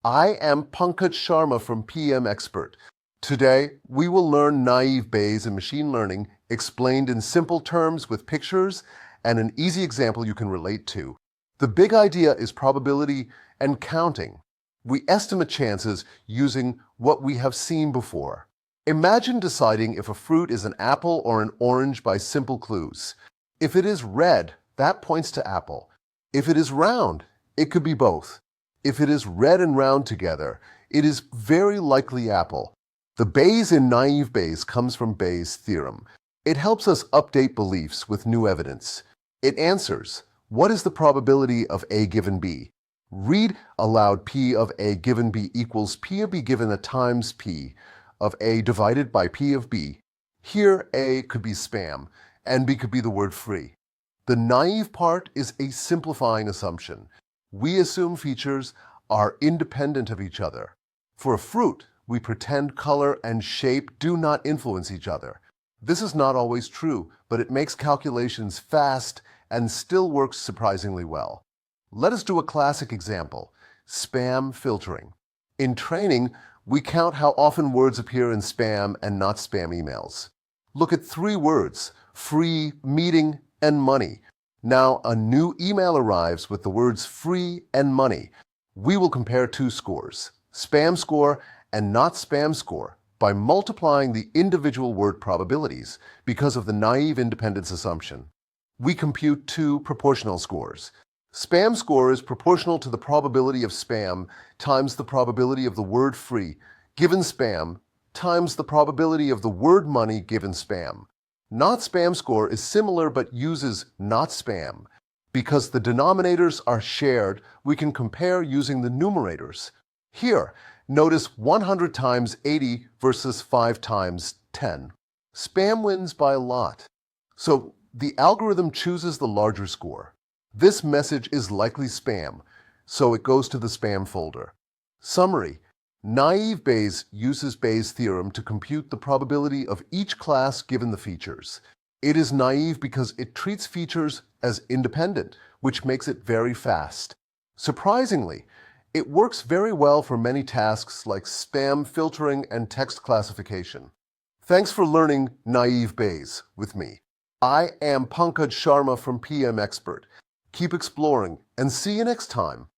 I am Pankaj Sharma from PM Expert. Today, we will learn naive Bayes in machine learning explained in simple terms with pictures and an easy example you can relate to. The big idea is probability and counting. We estimate chances using what we have seen before. Imagine deciding if a fruit is an apple or an orange by simple clues. If it is red, that points to apple. If it is round, it could be both. If it is red and round together, it is very likely apple. The Bayes in naive Bayes comes from Bayes' theorem. It helps us update beliefs with new evidence. It answers, what is the probability of A given B? Read aloud P of A given B equals P of B given a times P of A divided by P of B. Here, A could be spam, and B could be the word free. The naive part is a simplifying assumption. We assume features are independent of each other. For a fruit, we pretend color and shape do not influence each other. This is not always true, but it makes calculations fast and still works surprisingly well. Let us do a classic example, spam filtering. In training, we count how often words appear in spam and not spam emails. Look at 3 words, free, meeting, and money. Now a new email arrives with the words free and money. We will compare 2 scores, spam score and not spam score, by multiplying the individual word probabilities because of the naive independence assumption. We compute 2 proportional scores. Spam score is proportional to the probability of spam times the probability of the word free given spam times the probability of the word money given spam. Not spam score is similar but uses not spam. Because the denominators are shared, we can compare using the numerators. Here, notice 100 times 80 versus 5 times 10. Spam wins by a lot. So the algorithm chooses the larger score. This message is likely spam, so it goes to the spam folder. Summary: naive Bayes uses Bayes' theorem to compute the probability of each class given the features. It is naive because it treats features as independent, which makes it very fast. Surprisingly, it works very well for many tasks like spam filtering and text classification. Thanks for learning naive Bayes with me. I am Pankaj Sharma from PM Expert. Keep exploring and see you next time.